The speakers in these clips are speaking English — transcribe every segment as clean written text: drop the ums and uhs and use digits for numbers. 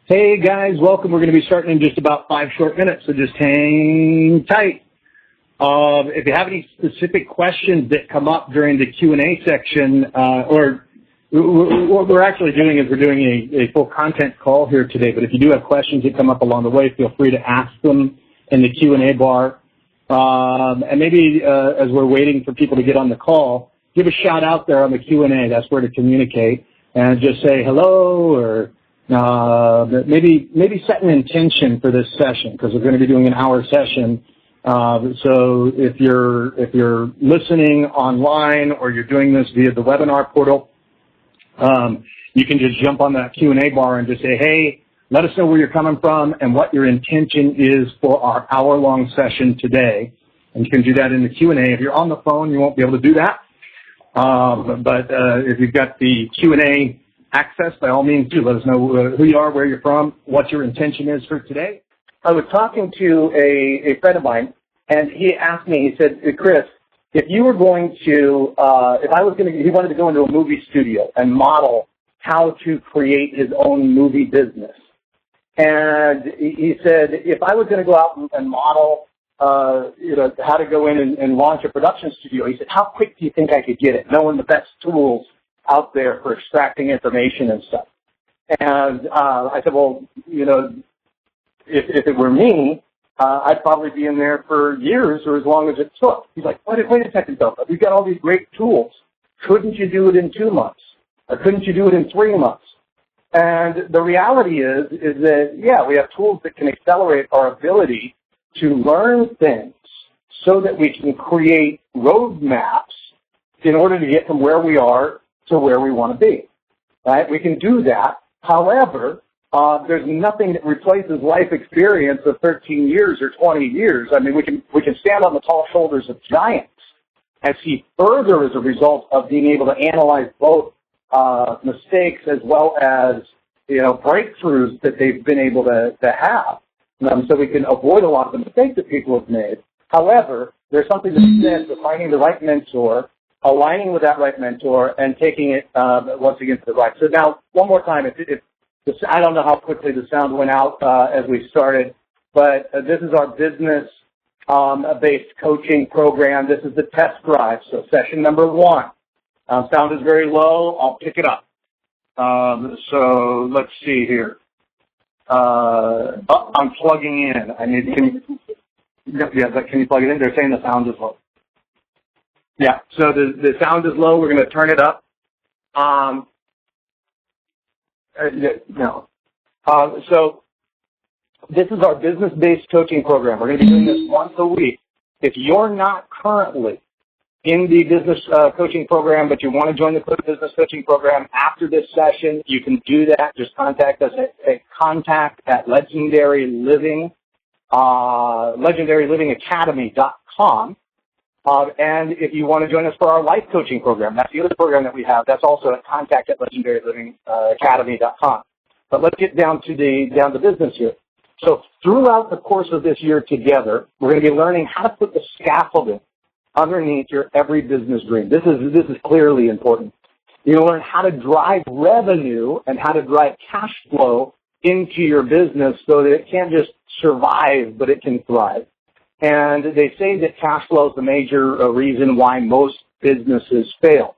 Hey guys, welcome. We're going to be starting in just about 5 short minutes, so just hang tight. If you have any specific questions that come up during the Q&A section, or what we're actually doing is we're doing a full content call here today, but if you do have questions that come up along the way, feel free to ask them in the Q&A bar. And maybe as we're waiting for people to get on the call, give a shout out there on the Q&A. That's where to communicate, and just say hello, or maybe set an intention for this session, because we're going to be doing an hour session. So if you're listening online or you're doing this via the webinar portal, you can just jump on that Q&A bar and just say, hey, let us know where you're coming from and what your intention is for our hour-long session today. And you can do that in the Q&A. If you're on the phone, you won't be able to do that. But if you've got the Q&A access, by all means, do let us know who you are, where you're from, what your intention is for today. I was talking to a friend of mine, and he asked me, he said, Chris, if you were going to, he wanted to go into a movie studio and model how to create his own movie business. And he said, if I was going to go out and model, how to go in and launch a production studio, he said, how quick do you think I could get it, knowing the best tools out there for extracting information and stuff? And I said, well, if it were me, I'd probably be in there for years or as long as it took. He's like, wait a second, though. We've got all these great tools. Couldn't you do it in 2 months? Or couldn't you do it in 3 months? And the reality is that, yeah, we have tools that can accelerate our ability to learn things so that we can create roadmaps in order to get from where we are to where we want to be, right? We can do that. However, there's nothing that replaces life experience of 13 years or 20 years. I mean, we can stand on the tall shoulders of giants and see further as a result of being able to analyze both mistakes as well as, breakthroughs that they've been able to have. So we can avoid a lot of the mistakes that people have made. However, there's something to be said for finding the right mentor, aligning with that right mentor, and taking it once again to the right. So now, one more time, I don't know how quickly the sound went out as we started, but this is our business-based coaching program. This is the test drive, so session number 1. Sound is very low. I'll pick it up. So let's see here. I'm plugging in. Can you plug it in? They're saying the sound is low. Yeah, so the sound is low. We're going to turn it up. So this is our business-based coaching program. We're going to be doing this once a week. If you're not currently in the business coaching program, but you want to join the business coaching program after this session, you can do that. Just contact us at legendarylivingacademy.com. And if you want to join us for our life coaching program, that's the other program that we have. That's also at contact@legendarylivingacademy.com. But let's get down to business here. So throughout the course of this year together, we're going to be learning how to put the scaffolding underneath your every business dream. This is clearly important. You're going to learn how to drive revenue and how to drive cash flow into your business so that it can't just survive, but it can thrive. And they say that cash flow is the major reason why most businesses fail.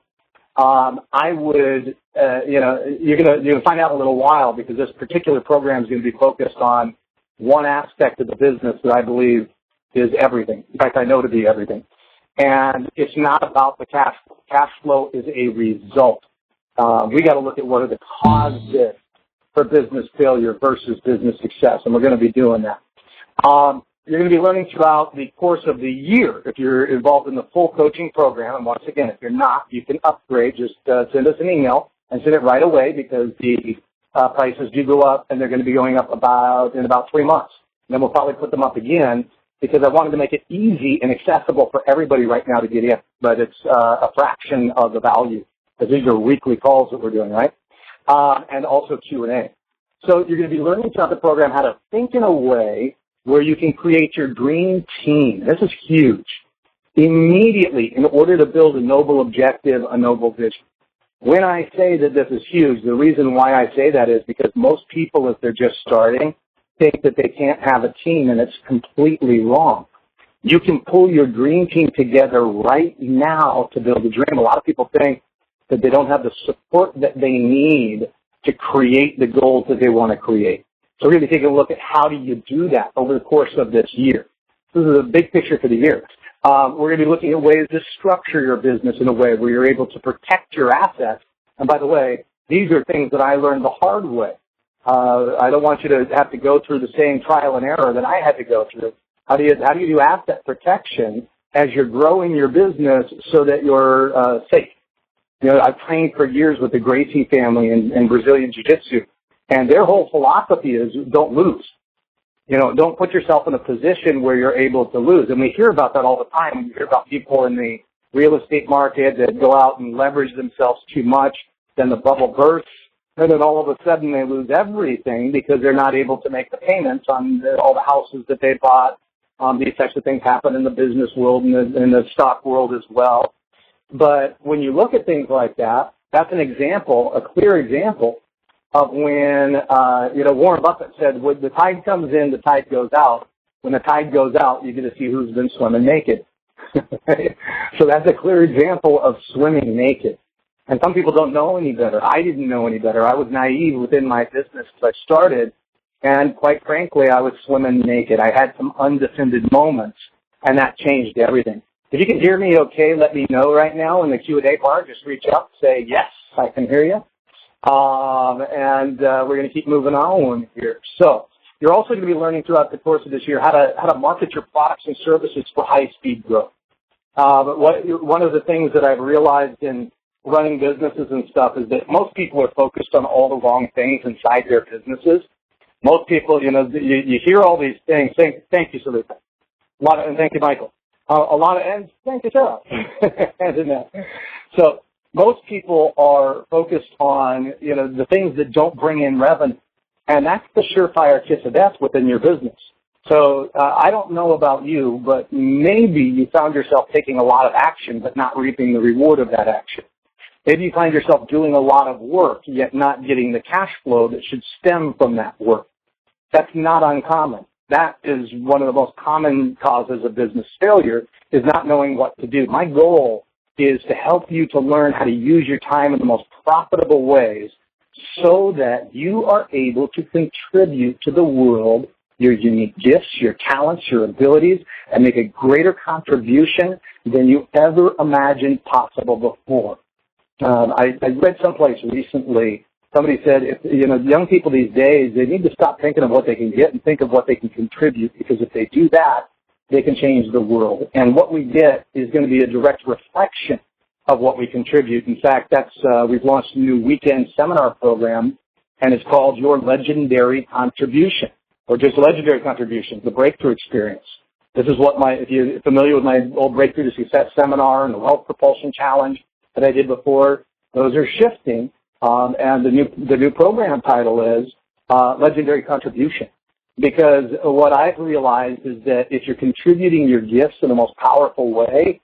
I would, you're going to find out in a little while, because this particular program is going to be focused on one aspect of the business that I believe is everything. In fact, I know to be everything. And it's not about the cash flow. Cash flow is a result. We got to look at what are the causes for business failure versus business success, and we're going to be doing that. You're going to be learning throughout the course of the year if you're involved in the full coaching program. And once again, if you're not, you can upgrade. Just send us an email and send it right away, because the prices do go up, and they're going to be going up in about 3 months. And then we'll probably put them up again, because I wanted to make it easy and accessible for everybody right now to get in. But it's a fraction of the value, because these are weekly calls that we're doing, right? And also Q&A. So you're going to be learning throughout the program how to think in a way where you can create your dream team. This is huge. Immediately, in order to build a noble objective, a noble vision. When I say that this is huge, the reason why I say that is because most people, if they're just starting, think that they can't have a team, and it's completely wrong. You can pull your dream team together right now to build a dream. A lot of people think that they don't have the support that they need to create the goals that they want to create. So we're going to be taking a look at how do you do that over the course of this year. This is a big picture for the year. We're going to be looking at ways to structure your business in a way where you're able to protect your assets. And by the way, these are things that I learned the hard way. I don't want you to have to go through the same trial and error that I had to go through. How do you do asset protection as you're growing your business so that you're safe? You know, I've trained for years with the Gracie family in Brazilian Jiu-Jitsu, and their whole philosophy is don't lose. You know, don't put yourself in a position where you're able to lose. And we hear about that all the time. We hear about people in the real estate market that go out and leverage themselves too much, then the bubble bursts, and then all of a sudden they lose everything because they're not able to make the payments on all the houses that they bought. These types of things happen in the business world and in the stock world as well. But when you look at things like that, that's an example, a clear example of when, Warren Buffett said, when the tide comes in, the tide goes out. When the tide goes out, you get to see who's been swimming naked. So that's a clear example of swimming naked. And some people don't know any better. I didn't know any better. I was naive within my business as I started. And quite frankly, I was swimming naked. I had some undefended moments, and that changed everything. If you can hear me okay, let me know right now in the Q&A bar. Just reach up, say, yes, I can hear you. We're going to keep moving on here. So you're also going to be learning throughout the course of this year how to market your products and services for high-speed growth. But one of the things that I've realized in running businesses and stuff is that most people are focused on all the wrong things inside their businesses. Most people, you hear all these things. Thank you, Salita. And thank you, Michael. And thank you, Sarah. So most people are focused on, the things that don't bring in revenue. And that's the surefire kiss of death within your business. So I don't know about you, but maybe you found yourself taking a lot of action but not reaping the reward of that action. Maybe you find yourself doing a lot of work, yet not getting the cash flow that should stem from that work. That's not uncommon. That is one of the most common causes of business failure, is not knowing what to do. My goal is to help you to learn how to use your time in the most profitable ways so that you are able to contribute to the world your unique gifts, your talents, your abilities, and make a greater contribution than you ever imagined possible before. I read someplace recently, somebody said, young people these days, they need to stop thinking of what they can get and think of what they can contribute, because if they do that, they can change the world. And what we get is going to be a direct reflection of what we contribute. In fact, we've launched a new weekend seminar program, and it's called Your Legendary Contribution, or just Legendary Contribution, the Breakthrough Experience. This is if you're familiar with my old Breakthrough to Success seminar and the Wealth Propulsion Challenge that I did before, those are shifting. And the new program title is Legendary Contribution. Because what I've realized is that if you're contributing your gifts in the most powerful way,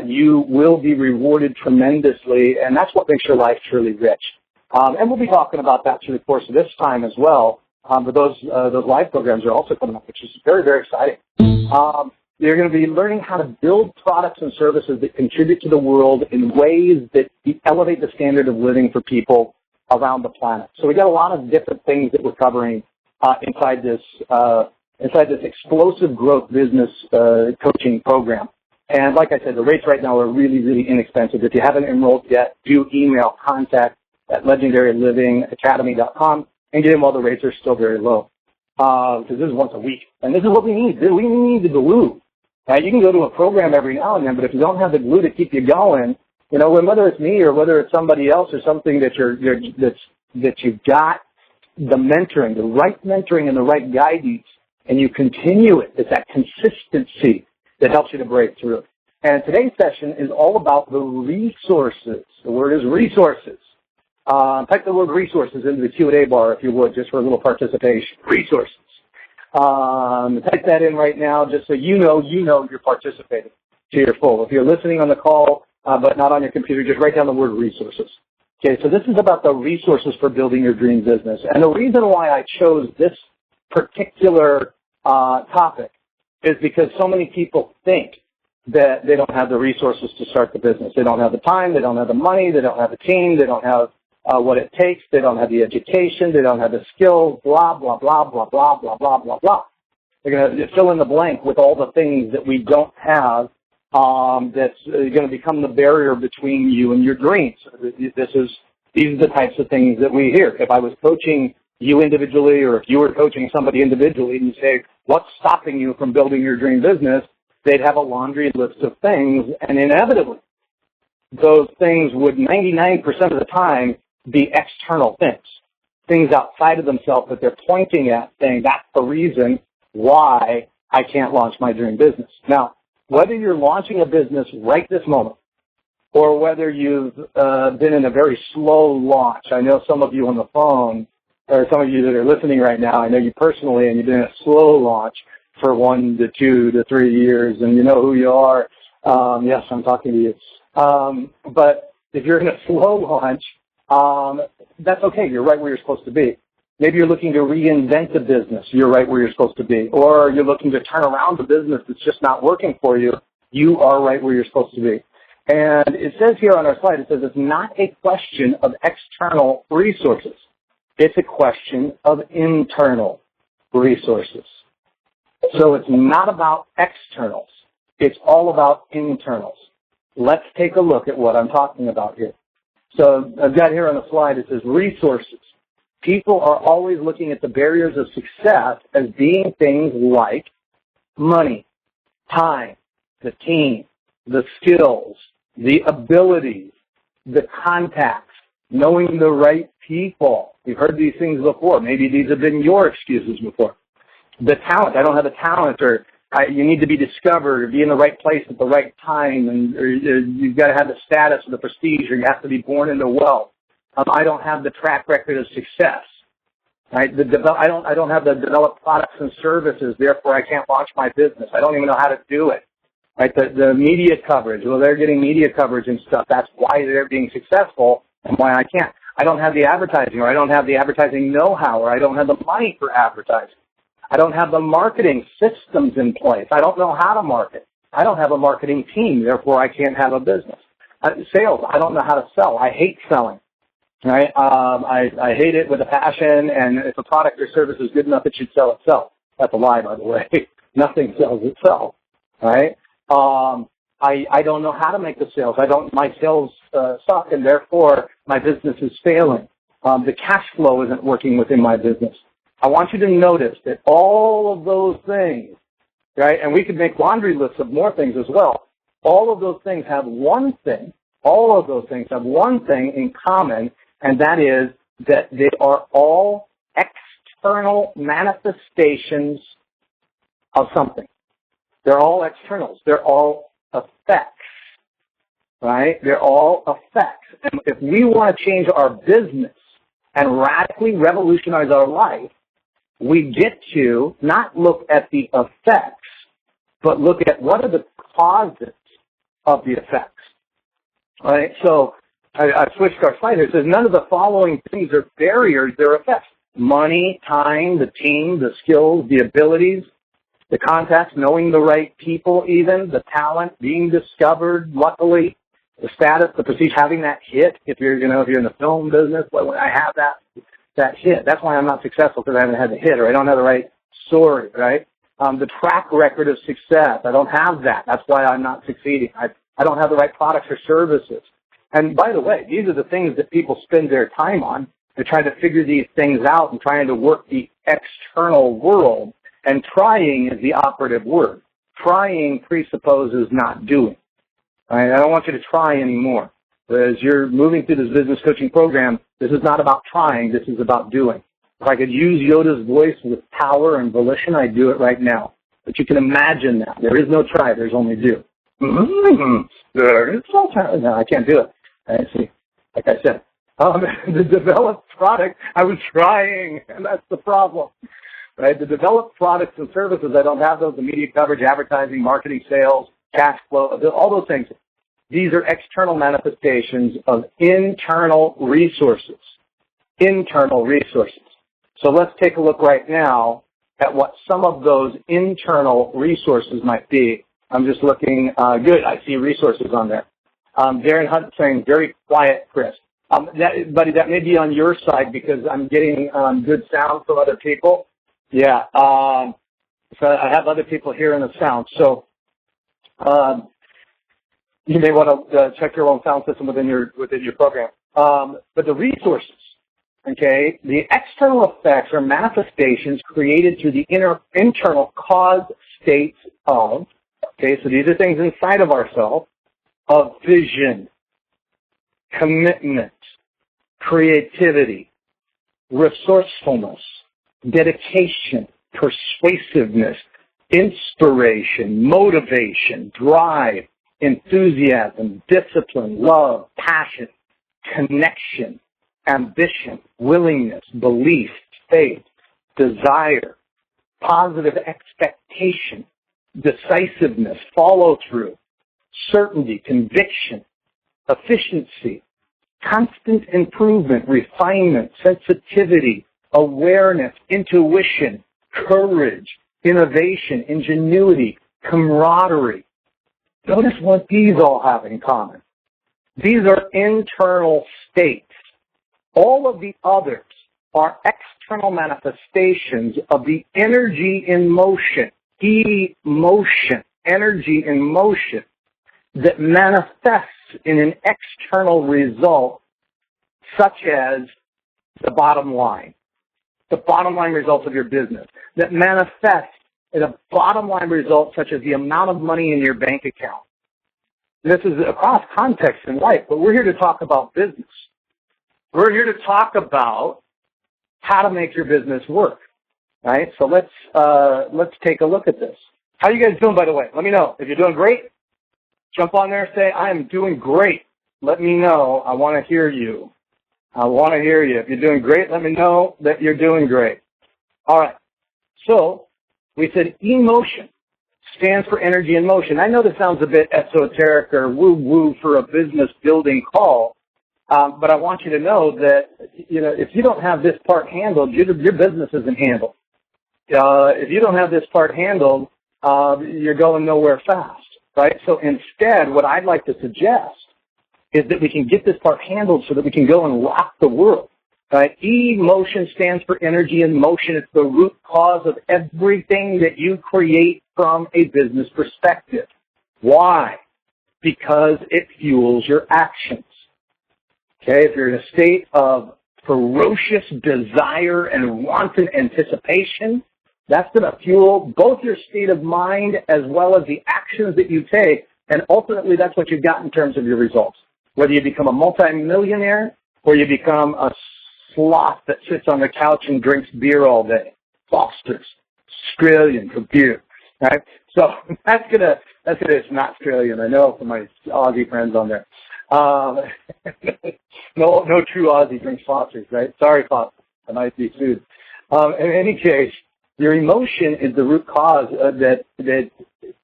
you will be rewarded tremendously, and that's what makes your life truly rich. And we'll be talking about that through the course of this time as well. But those live programs are also coming up, which is very, very exciting. You're going to be learning how to build products and services that contribute to the world in ways that elevate the standard of living for people around the planet. So we got a lot of different things that we're covering inside this explosive growth business coaching program. And like I said, the rates right now are really, really inexpensive. If you haven't enrolled yet, do email contact@legendarylivingacademy.com and get in while the rates are still very low. Because this is once a week. And this is what we need. We need the glue. You can go to a program every now and then, but if you don't have the glue to keep you going, whether it's me or whether it's somebody else or something that you've got the mentoring, the right mentoring and the right guidance, and you continue it, it's that consistency that helps you to break through. And today's session is all about the resources. The word is resources. Type the word resources into the Q&A bar, if you would, just for a little participation. Resources. Type that in right now just so you know you're participating to your full. If you're listening on the call but not on your computer, just write down the word resources. Okay, so this is about the resources for building your dream business. And the reason why I chose this particular topic is because so many people think that they don't have the resources to start the business. They don't have the time, they don't have the money, they don't have the team, they don't have what it takes, they don't have the education, they don't have the skills, blah, blah, blah, blah, blah, blah, blah, blah, blah. They're going to fill in the blank with all the things that we don't have that's going to become the barrier between you and your dreams. These are the types of things that we hear. If I was coaching you individually, or if you were coaching somebody individually, and you say, what's stopping you from building your dream business, they'd have a laundry list of things, and inevitably, those things would 99% of the time be external things outside of themselves that they're pointing at, saying that's the reason why I can't launch my dream business. Now, whether you're launching a business right this moment, or whether you've been in a very slow launch. I know some of you on the phone, or some of you that are listening right now, I know you personally, and you've been in a slow launch for 1 to 2 to 3 years, and you know who you are. Yes, I'm talking to you. But if you're in a slow launch, that's okay. You're right where you're supposed to be. Maybe you're looking to reinvent the business. You're right where you're supposed to be. Or you're looking to turn around the business that's just not working for you. You are right where you're supposed to be. And it says here on our slide, it says it's not a question of external resources. It's a question of internal resources. So it's not about externals. It's all about internals. Let's take a look at what I'm talking about here. So I've got here on the slide, it says resources. People are always looking at the barriers of success as being things like money, time, the team, the skills, the abilities, the contacts, knowing the right people. You've heard these things before. Maybe these have been your excuses before. The talent. I don't have the talent, or you need to be discovered, or be in the right place at the right time, and or you've got to have the status or the prestige, or you have to be born into wealth. I don't have the track record of success. Right? I don't have the developed products and services, therefore I can't launch my business. I don't even know how to do it. Right? The media coverage, well, they're getting media coverage and stuff. That's why they're being successful and why I can't. I don't have the advertising, or I don't have the advertising know-how, or I don't have the money for advertising. I don't have the marketing systems in place. I don't know how to market. I don't have a marketing team, therefore I can't have a business. Sales, I don't know how to sell. I hate selling. Right? I hate it with a passion, and if a product or service is good enough, it should sell itself. That's a lie, by the way. Nothing sells itself. Right? I don't know how to make the sales. My sales suck, and therefore my business is failing. The cash flow isn't working within my business. I want you to notice that all of those things, right, and we could make laundry lists of more things as well, all of those things have one thing, in common, and that is that they are all external manifestations of something. They're all externals. They're all effects, right? They're all effects. And if we want to change our business and radically revolutionize our life, we get to not look at the effects, but look at what are the causes of the effects. All right? So I switched our slide here. It says none of the following things are barriers, they're effects. Money, time, the team, the skills, the abilities, the contacts, knowing the right people even, the talent, being discovered, luckily, the status, the prestige, having that hit. If you're in the film business, when I have that hit, that's why I'm not successful, because I haven't had the hit, or I don't have the right story, right? The track record of success, I don't have that. That's why I'm not succeeding. I don't have the right products or services. And by the way, these are the things that people spend their time on. They're trying to figure these things out and trying to work the external world. And trying is the operative word. Trying presupposes not doing. Right? I don't want you to try anymore. As you're moving through this business coaching program, this is not about trying. This is about doing. If I could use Yoda's voice with power and volition, I'd do it right now. But you can imagine that. There is no try. There's only do. There is no try. No, I can't do it. I see. Like I said, the developed product, I was trying, and that's the problem. Right? The developed products and services, I don't have those, the media coverage, advertising, marketing, sales, cash flow, all those things. These are external manifestations of internal resources. Internal resources. So let's take a look right now at what some of those internal resources might be. I'm just looking, good, I see resources on there. Darren Hunt saying, very quiet, Chris. Buddy, that may be on your side because I'm getting good sound from other people. Yeah, so I have other people hearing the sound. So you may want to check your own sound system within your program. But the resources, okay, the external effects are manifestations created through the internal cause states of, okay, so these are things inside of ourselves, of vision, commitment, creativity, resourcefulness, dedication, persuasiveness, inspiration, motivation, drive, enthusiasm, discipline, love, passion, connection, ambition, willingness, belief, faith, desire, positive expectation, decisiveness, follow-through, certainty, conviction, efficiency, constant improvement, refinement, sensitivity, awareness, intuition, courage, innovation, ingenuity, camaraderie. Notice what these all have in common. These are internal states. All of the others are external manifestations of the energy in motion, emotion, energy in motion that manifests in an external result such as the bottom line results of your business, that manifests in a bottom line result such as the amount of money in your bank account. This is across context in life, but we're here to talk about business. We're here to talk about how to make your business work, right? So let's take a look at this. How are you guys doing, by the way? Let me know. If you're doing great, jump on there and say, I am doing great. Let me know. I want to hear you. I want to hear you. If you're doing great, let me know that you're doing great. All right. So we said emotion stands for energy in motion. I know this sounds a bit esoteric or woo-woo for a business building call, but I want you to know that, if you don't have this part handled, your business isn't handled. If you don't have this part handled, you're going nowhere fast, right? So instead, what I'd like to suggest is that we can get this part handled so that we can go and rock the world, right? Emotion stands for energy in motion. It's the root cause of everything that you create from a business perspective. Why? Because it fuels your actions. Okay, if you're in a state of ferocious desire and wanton anticipation, that's going to fuel both your state of mind as well as the actions that you take, and ultimately that's what you've got in terms of your results. Whether you become a multimillionaire or you become a sloth that sits on the couch and drinks beer all day. Foster's, Australian for beer, right? So it's not Australian, I know from my Aussie friends on there. No true Aussie drinks Foster's, right? Sorry, Foster, I might be sued. In any case, your emotion is the root cause that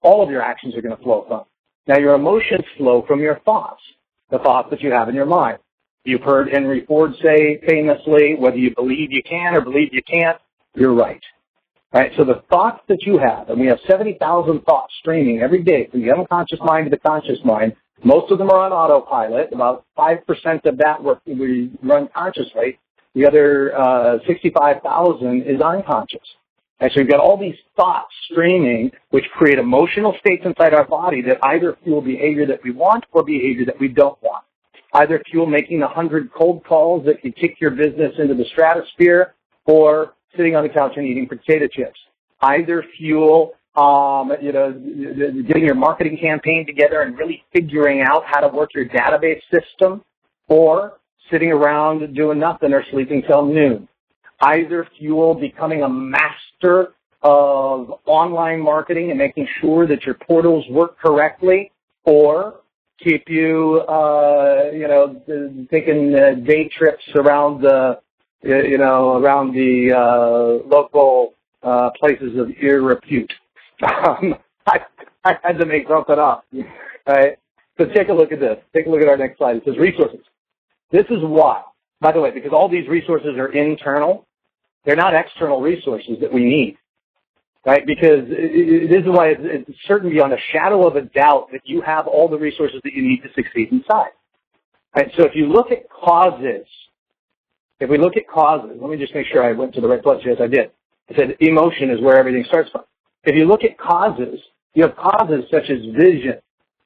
all of your actions are going to flow from. Now, your emotions flow from your thoughts, the thoughts that you have in your mind. You've heard Henry Ford say famously, whether you believe you can or believe you can't, you're right. Right? So the thoughts that you have, and we have 70,000 thoughts streaming every day from the unconscious mind to the conscious mind. Most of them are on autopilot. About 5% of that we run consciously. The other 65,000 is unconscious. And so you've got all these thoughts streaming, which create emotional states inside our body that either fuel behavior that we want or behavior that we don't want. Either fuel making 100 cold calls that could kick your business into the stratosphere, or sitting on the couch and eating potato chips. Either fuel, getting your marketing campaign together and really figuring out how to work your database system, or sitting around doing nothing or sleeping till noon. Either fuel becoming a master of online marketing and making sure that your portals work correctly, or keep you, taking day trips around the, local places of ill repute. I had to make something up, right? But take a look at this. Take a look at our next slide. It says resources. This is why, by the way, because all these resources are internal, they're not external resources that we need, right? Because this is why it's certain beyond a shadow of a doubt that you have all the resources that you need to succeed inside. Right? So if you look at causes, let me just make sure I went to the right place. Yes, I did. I said emotion is where everything starts from. If you look at causes, you have causes such as vision,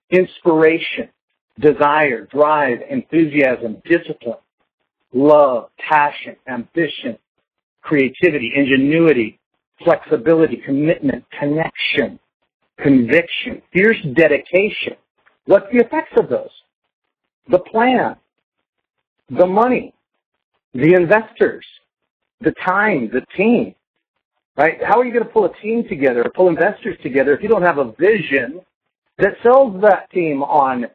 inspiration, desire, drive, enthusiasm, discipline, love, passion, ambition, creativity, ingenuity, flexibility, commitment, connection, conviction, fierce dedication. What's the effects of those? The plan, the money, the investors, the time, the team, right? How are you going to pull a team together, or pull investors together if you don't have a vision that sells that team on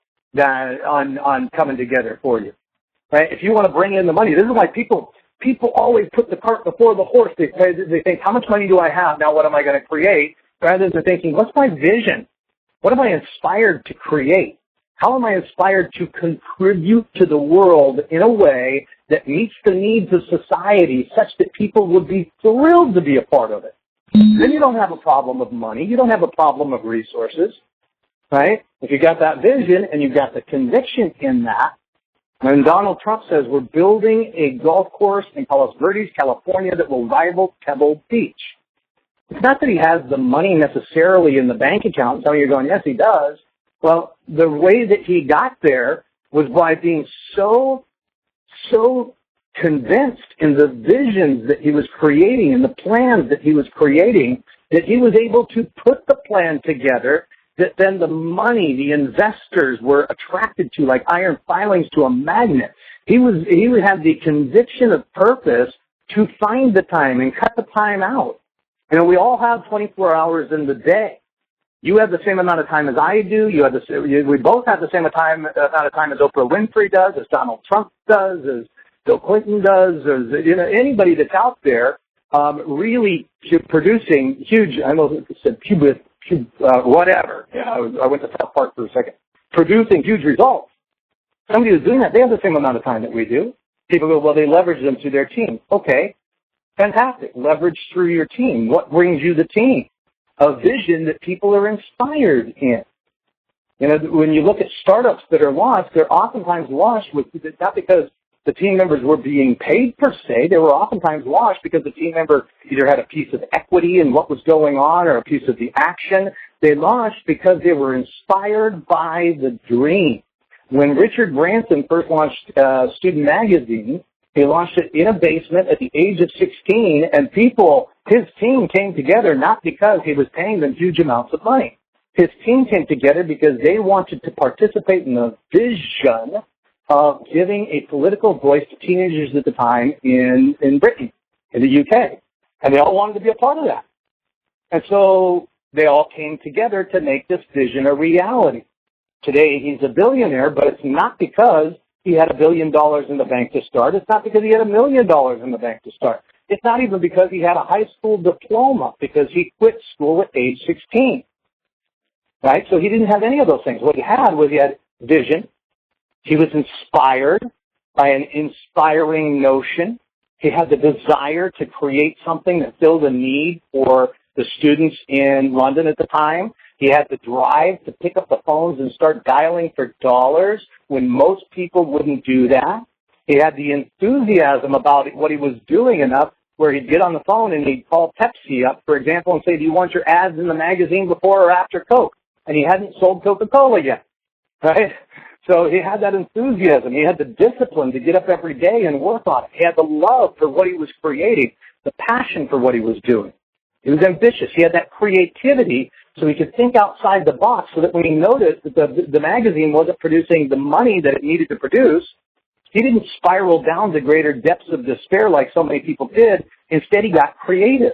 coming together for you, right? If you want to bring in the money, this is why people always put the cart before the horse. They think, how much money do I have? Now what am I going to create? Rather than thinking, what's my vision? What am I inspired to create? How am I inspired to contribute to the world in a way that meets the needs of society such that people would be thrilled to be a part of it? Then you don't have a problem of money. You don't have a problem of resources, right? If you got that vision and you got the conviction in that, when Donald Trump says we're building a golf course in Palos Verdes, California that will rival Pebble Beach, it's not that he has the money necessarily in the bank account. Some of you are going, yes, he does. Well, the way that he got there was by being so convinced in the visions that he was creating and the plans that he was creating that he was able to put the plan together that then the money, the investors were attracted to like iron filings to a magnet. He had the conviction of purpose to find the time and cut the time out. You know, we all have 24 hours in the day. You have the same amount of time as I do. We both have the same amount of time as Oprah Winfrey does, as Donald Trump does, as Bill Clinton does, as anybody that's out there really producing huge. I almost said whatever. Yeah, I went to South Park for a second. Producing huge results. Somebody who's doing that, they have the same amount of time that we do. People go, well, they leverage them through their team. Okay, fantastic. Leverage through your team. What brings you the team? A vision that people are inspired in. You know, when you look at startups that are launched, they're oftentimes launched with, not because the team members were being paid per se, they were oftentimes launched because the team member either had a piece of equity in what was going on or a piece of the action. They launched because they were inspired by the dream. When Richard Branson first launched Student Magazine, he launched it in a basement at the age of 16, and his team came together not because he was paying them huge amounts of money. His team came together because they wanted to participate in the vision of giving a political voice to teenagers at the time in Britain, in the UK. And they all wanted to be a part of that. And so they all came together to make this vision a reality. Today he's a billionaire, but it's not because he had $1 billion in the bank to start. It's not because he had $1 million in the bank to start. It's not even because he had a high school diploma, because he quit school at age 16. Right? So he didn't have any of those things. What he had was he had vision. He was inspired by an inspiring notion. He had the desire to create something that filled a need for the students in London at the time. He had the drive to pick up the phones and start dialing for dollars when most people wouldn't do that. He had the enthusiasm about what he was doing enough where he'd get on the phone and he'd call Pepsi up, for example, and say, do you want your ads in the magazine before or after Coke? And he hadn't sold Coca-Cola yet, right? So he had that enthusiasm. He had the discipline to get up every day and work on it. He had the love for what he was creating, the passion for what he was doing. He was ambitious. He had that creativity so he could think outside the box so that when he noticed that the magazine wasn't producing the money that it needed to produce, he didn't spiral down to greater depths of despair like so many people did. Instead, he got creative.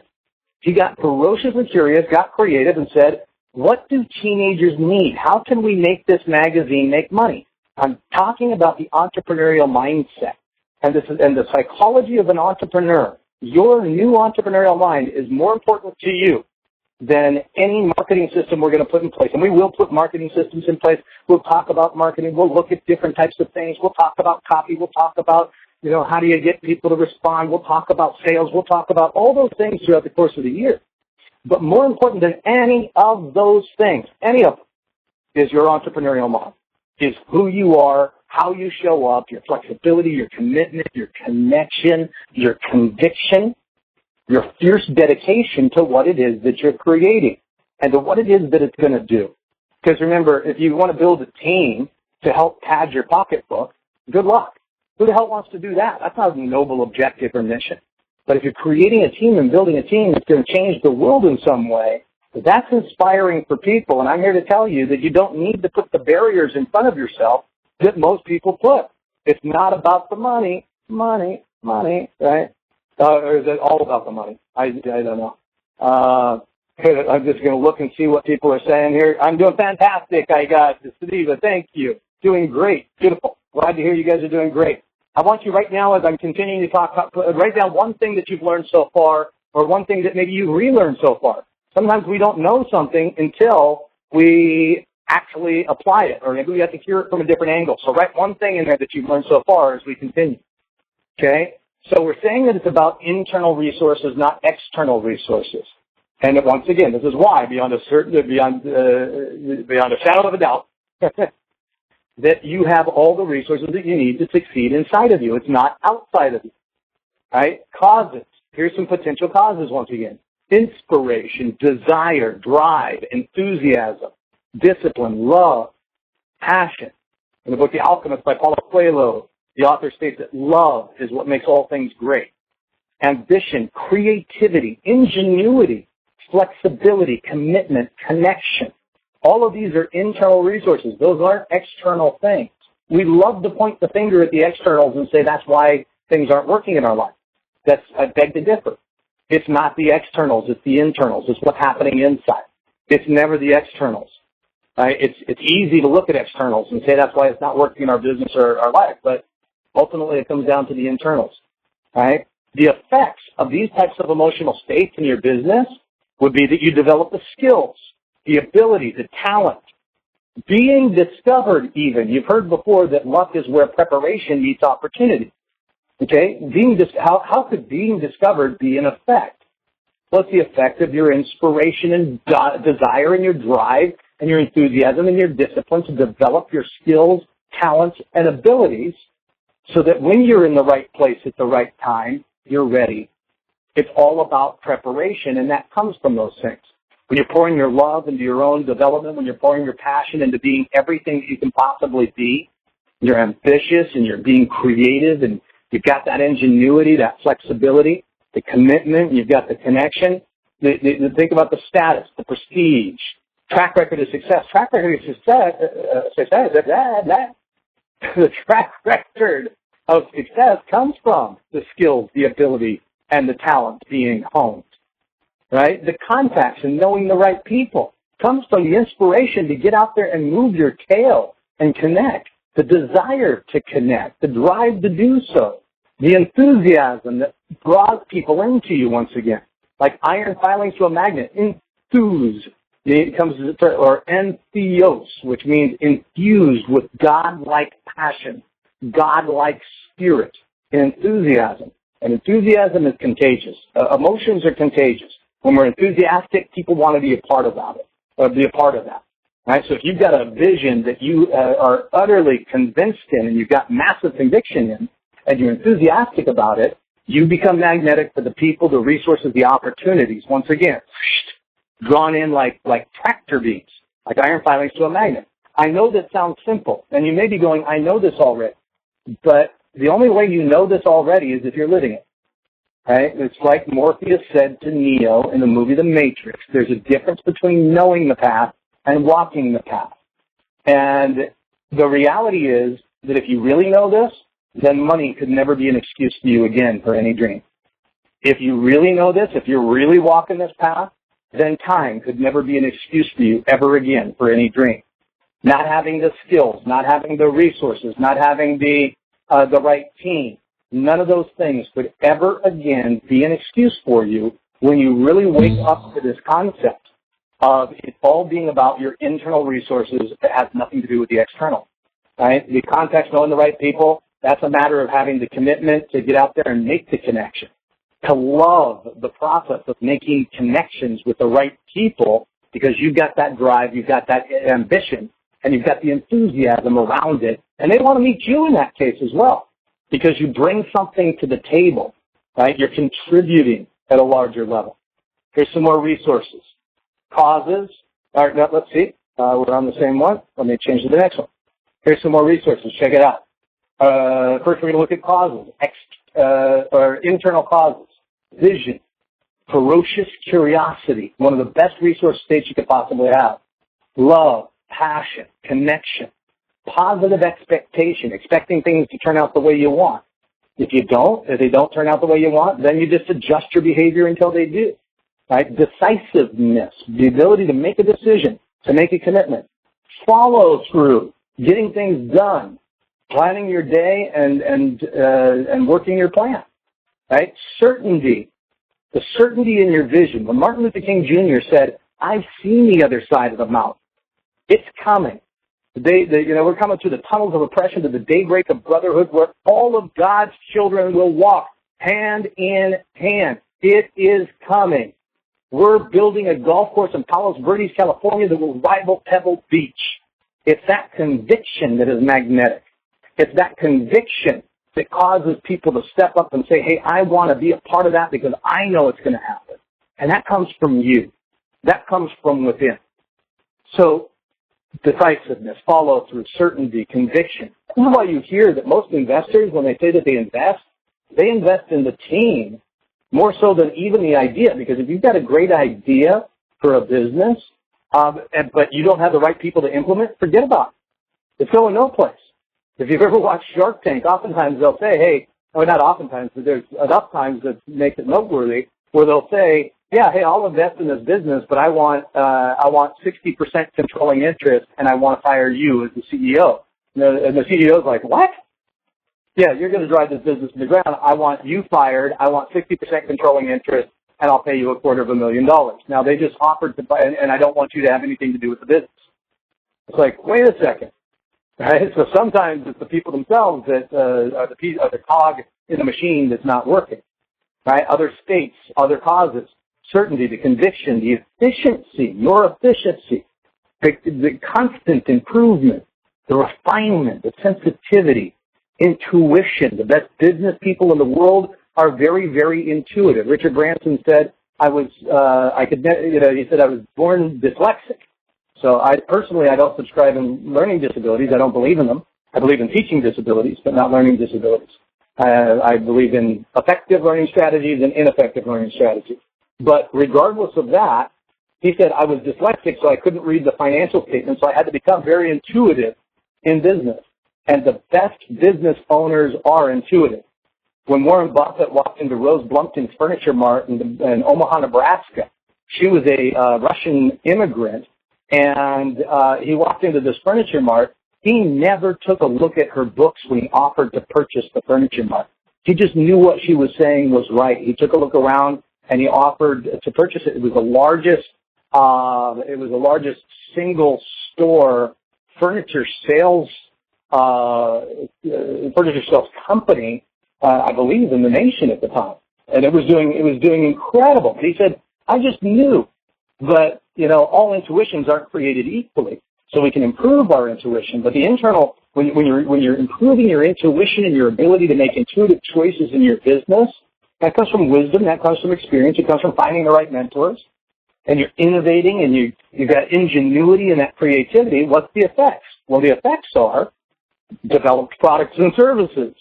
He got ferociously curious, got creative, and said, what do teenagers need? How can we make this magazine make money? I'm talking about the entrepreneurial mindset and the psychology of an entrepreneur. Your new entrepreneurial mind is more important to you than any marketing system we're going to put in place. And we will put marketing systems in place. We'll talk about marketing. We'll look at different types of things. We'll talk about copy. We'll talk about, how do you get people to respond. We'll talk about sales. We'll talk about all those things throughout the course of the year. But more important than any of those things, any of them, is your entrepreneurial model, is who you are, how you show up, your flexibility, your commitment, your connection, your conviction, your fierce dedication to what it is that you're creating and to what it is that it's going to do. Because remember, if you want to build a team to help pad your pocketbook, good luck. Who the hell wants to do that? That's not a noble objective or mission. But if you're creating a team and building a team that's going to change the world in some way, that's inspiring for people. And I'm here to tell you that you don't need to put the barriers in front of yourself that most people put. It's not about the money, right? Or is it all about the money? I don't know. I'm just going to look and see what people are saying here. I'm doing fantastic. I got Steve. Thank you. Doing great. Beautiful. Glad to hear you guys are doing great. I want you right now, as I'm continuing to talk, write down one thing that you've learned so far, or one thing that maybe you relearned so far. Sometimes we don't know something until we actually apply it, or maybe we have to hear it from a different angle. So write one thing in there that you've learned so far as we continue. Okay? So we're saying that it's about internal resources, not external resources. And once again, this is why, beyond a shadow of a doubt, that you have all the resources that you need to succeed inside of you. It's not outside of you. Right? Causes. Here's some potential causes once again. Inspiration, desire, drive, enthusiasm, discipline, love, passion. In the book The Alchemist by Paulo Coelho, the author states that love is what makes all things great. Ambition, creativity, ingenuity, flexibility, commitment, connection. All of these are internal resources. Those aren't external things. We love to point the finger at the externals and say that's why things aren't working in our life. I beg to differ. It's not the externals, it's the internals. It's what's happening inside. It's never the externals. It's easy to look at externals and say that's why it's not working in our business or our life, but ultimately it comes down to the internals. Right? The effects of these types of emotional states in your business would be that you develop the skills, the ability, the talent, being discovered even. You've heard before that luck is where preparation meets opportunity. Okay? How could being discovered be an effect? Well, it's the effect of your inspiration and desire and your drive and your enthusiasm and your discipline to develop your skills, talents, and abilities so that when you're in the right place at the right time, you're ready. It's all about preparation, and that comes from those things. When you're pouring your love into your own development, when you're pouring your passion into being everything that you can possibly be, you're ambitious and you're being creative and you've got that ingenuity, that flexibility, the commitment, you've got the connection. Think about the status, the prestige, track record of success. Track record of success, the track record of success comes from the skills, the ability, and the talent being honed. Right? The contacts and knowing the right people comes from the inspiration to get out there and move your tail and connect, the desire to connect, the drive to do so, the enthusiasm that draws people into you once again, like iron filings to a magnet, enthuse. It comes or entheos, which means infused with God-like passion, God-like spirit, and enthusiasm. And enthusiasm is contagious. Emotions are contagious. When we're enthusiastic, people want to be a part of that. Right? So if you've got a vision that you are utterly convinced in and you've got massive conviction in and you're enthusiastic about it, you become magnetic for the people, the resources, the opportunities. Once again, drawn in like tractor beams, like iron filings to a magnet. I know that sounds simple, and you may be going, I know this already. But the only way you know this already is if you're living it. Right? It's like Morpheus said to Neo in the movie The Matrix. There's a difference between knowing the path and walking the path. And the reality is that if you really know this, then money could never be an excuse to you again for any dream. If you really know this, if you're really walking this path, then time could never be an excuse for you ever again for any dream. Not having the skills, not having the resources, not having the right team, none of those things could ever again be an excuse for you when you really wake up to this concept of it all being about your internal resources that has nothing to do with the external, right? The context, knowing the right people, that's a matter of having the commitment to get out there and make the connection, to love the process of making connections with the right people because you've got that drive, you've got that ambition, and you've got the enthusiasm around it. And they want to meet you in that case as well because you bring something to the table, right? You're contributing at a larger level. Here's some more resources. Causes. All right, now, let's see. We're on the same one. Let me change to the next one. Here's some more resources. Check it out. First, we're going to look at causes, or internal causes. Vision. Ferocious curiosity. One of the best resource states you could possibly have. Love. Passion. Connection. Positive expectation. Expecting things to turn out the way you want. If they don't turn out the way you want, then you just adjust your behavior until they do. Right? Decisiveness, the ability to make a decision, to make a commitment. Follow through, getting things done, planning your day and working your plan. Right? Certainty, the certainty in your vision. When Martin Luther King Jr. said, "I've seen the other side of the mountain. It's coming. We're coming through the tunnels of oppression to the daybreak of brotherhood where all of God's children will walk hand in hand. It is coming. We're building a golf course in Palos Verdes, California that will rival Pebble Beach." It's that conviction that is magnetic. It's that conviction that causes people to step up and say, "Hey, I want to be a part of that because I know it's going to happen." And that comes from you. That comes from within. So, decisiveness, follow through, certainty, conviction. This is why you hear that most investors, when they say that they invest in the team more so than even the idea. Because if you've got a great idea for a business, but you don't have the right people to implement, forget about it. It's going no place. If you've ever watched Shark Tank, oftentimes they'll say, "Hey," or not oftentimes, but there's enough times that makes it noteworthy, where they'll say, "Yeah, hey, I'll invest in this business, but I want 60% controlling interest, and I want to hire you as the CEO." And the CEO's like, "What? Yeah, you're going to drive this business to the ground. I want you fired. I want 60% controlling interest, and I'll pay you $250,000. Now, they just offered to buy, and I don't want you to have anything to do with the business." It's like, wait a second. Right? So sometimes it's the people themselves that are the cog in the machine that's not working. Right? Other states, other causes. Certainty, the conviction, the efficiency, your efficiency, the constant improvement, the refinement, the sensitivity, intuition. The best business people in the world are very, very intuitive. Richard Branson said, he said I was born dyslexic. So I don't subscribe in learning disabilities. I don't believe in them. I believe in teaching disabilities, but not learning disabilities. I believe in effective learning strategies and ineffective learning strategies. But regardless of that, he said I was dyslexic, so I couldn't read the financial statements, so I had to become very intuitive in business. And the best business owners are intuitive. When Warren Buffett walked into Rose Blumpton's Furniture Mart in Omaha, Nebraska, she was a Russian immigrant, and he walked into this Furniture Mart. He never took a look at her books when he offered to purchase the Furniture Mart. He just knew what she was saying was right. He took a look around and he offered to purchase it. It was the largest single store furniture sales company, I believe, in the nation at the time. And it was doing incredible. He said, "I just knew." But, all intuitions aren't created equally. So we can improve our intuition, but the internal, when you're improving your intuition and your ability to make intuitive choices in your business, that comes from wisdom, that comes from experience, it comes from finding the right mentors, and you're innovating and you've got ingenuity and that creativity. What's the effects? Well, the effects are developed products and services,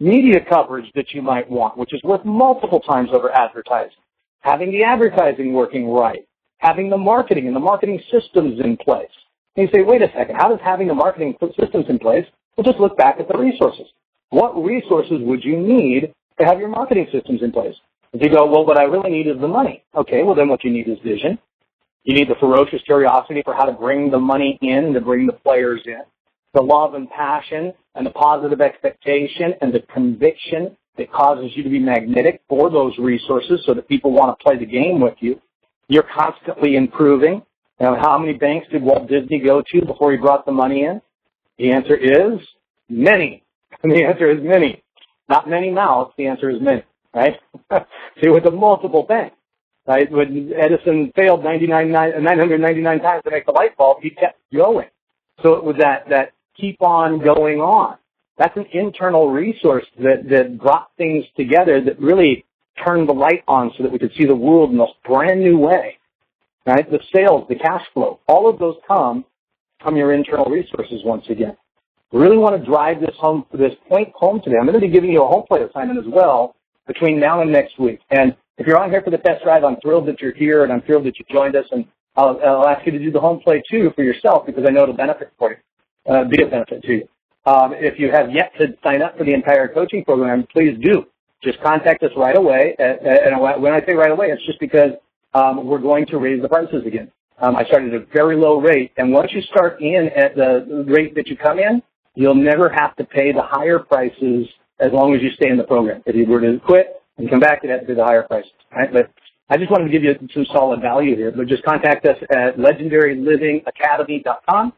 media coverage that you might want, which is worth multiple times over advertising, having the advertising working right, having the marketing and the marketing systems in place. And you say, wait a second, how does having the marketing systems in place? Well, just look back at the resources. What resources would you need to have your marketing systems in place? If you go, well, what I really need is the money. Okay, well, then what you need is vision. You need the ferocious curiosity for how to bring the money in, to bring the players in. The love and passion and the positive expectation and the conviction that causes you to be magnetic for those resources so that people want to play the game with you. You're constantly improving. Now, how many banks did Walt Disney go to before he brought the money in? The answer is many. And the answer is many. Not many mouths, the answer is many, right? See, with the multiple banks, right? When Edison failed 999 times to make the light bulb, he kept going. So it was that keep on going on. That's an internal resource that brought things together that really turned the light on so that we could see the world in a brand new way, right? The sales, the cash flow, all of those come from your internal resources once again. We really want to drive this point home today. I'm going to be giving you a home play assignment as well between now and next week. And if you're on here for the test drive, I'm thrilled that you're here and I'm thrilled that you joined us. And I'll ask you to do the home play too for yourself because I know it'll benefit for you, be a benefit to you. If you have yet to sign up for the entire coaching program, please do. Just contact us right away. And when I say right away, it's just because we're going to raise the prices again. I started at a very low rate, and once you start in at the rate that you come in, you'll never have to pay the higher prices as long as you stay in the program. If you were to quit and come back, you'd have to pay the higher prices, right? But I just wanted to give you some solid value here. But just contact us at legendarylivingacademy.com.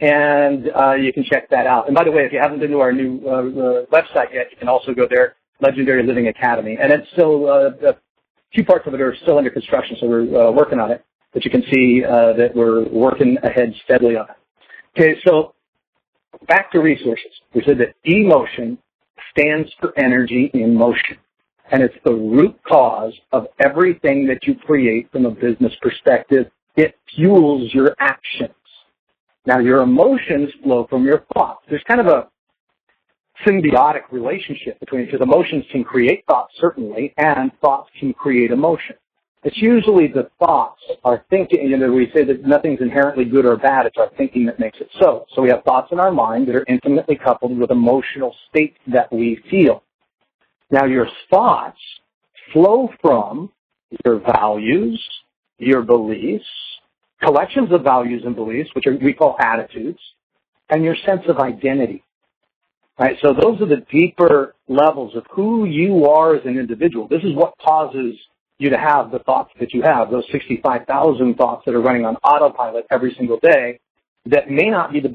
And you can check that out. And by the way, if you haven't been to our new website yet, you can also go there, Legendary Living Academy. And it's still, a few parts of it are still under construction, so we're working on it. But you can see that we're working ahead steadily on it. Okay, so back to resources. We said that emotion stands for energy in motion. And it's the root cause of everything that you create from a business perspective. It fuels your actions. Now, your emotions flow from your thoughts. There's kind of a symbiotic relationship between, because emotions can create thoughts, certainly, and thoughts can create emotion. It's usually the thoughts, our thinking, we say that nothing's inherently good or bad, it's our thinking that makes it so. So we have thoughts in our mind that are intimately coupled with emotional states that we feel. Now, your thoughts flow from your values, your beliefs, collections of values and beliefs, which we call attitudes, and your sense of identity. Right? So those are the deeper levels of who you are as an individual. This is what causes you to have the thoughts that you have, those 65,000 thoughts that are running on autopilot every single day that may not be the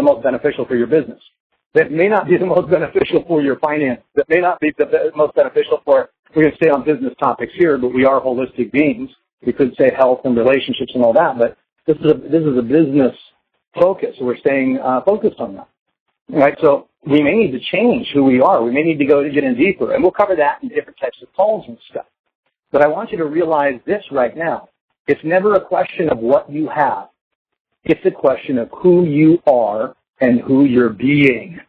most beneficial for your business, that may not be the most beneficial for your finance, that may not be the most beneficial for, we're going to stay on business topics here, but we are holistic beings. We could say health and relationships and all that, but this is a business focus, so we're staying focused on that. Right? So we may need to change who we are. We may need to get in deeper, and we'll cover that in different types of calls and stuff. But I want you to realize this right now. It's never a question of what you have. It's a question of who you are and who you're being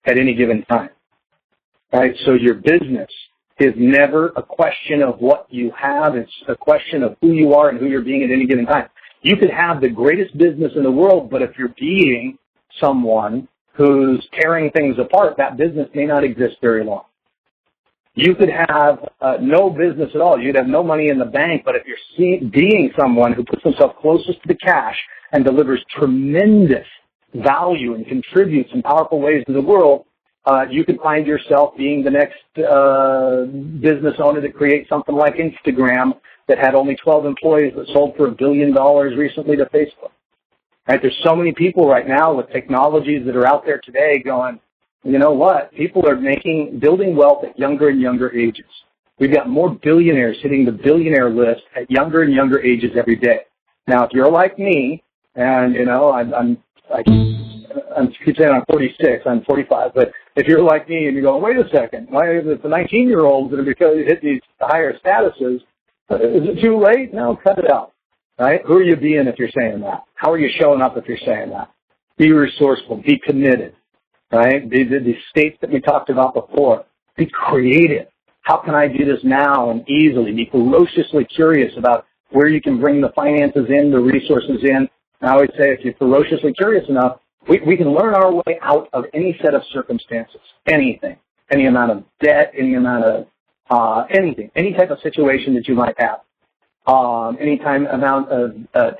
at any given time. Right? So your business is never a question of what you have. It's a question of who you are and who you're being at any given time. You could have the greatest business in the world, but if you're being someone who's tearing things apart, that business may not exist very long. You could have no business at all. You'd have no money in the bank, but if you're being someone who puts himself closest to the cash and delivers tremendous value and contributes in powerful ways to the world, you could find yourself being the next business owner that creates something like Instagram that had only 12 employees but sold for $1 billion recently to Facebook. Right? There's so many people right now with technologies that are out there today going, you know what? People are building wealth at younger and younger ages. We've got more billionaires hitting the billionaire list at younger and younger ages every day. Now, if you're like me, and I keep saying I'm 46, I'm 45, but if you're like me and you're going, wait a second, why are the 19-year-olds that are hit these higher statuses? Is it too late? No, cut it out. Right? Who are you being if you're saying that? How are you showing up if you're saying that? Be resourceful. Be committed. Right? The states that we talked about before. Be creative. How can I do this now and easily? Be ferociously curious about where you can bring the finances in, the resources in. And I always say if you're ferociously curious enough, we can learn our way out of any set of circumstances, anything, any amount of debt, any amount of anything, any type of situation that you might have. Any amount of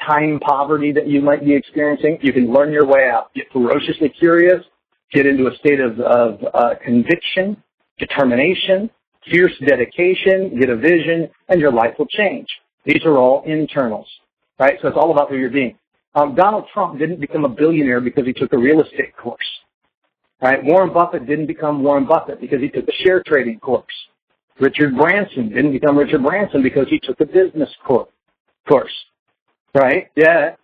time poverty that you might be experiencing, you can learn your way out. Get ferociously curious, get into a state of conviction, determination, fierce dedication, get a vision, and your life will change. These are all internals. right? So it's all about who you're being. Donald Trump didn't become a billionaire because he took a real estate course, right? Warren Buffett didn't become Warren Buffett because he took a share trading course. Richard Branson didn't become Richard Branson because he took a business course, right? Yeah.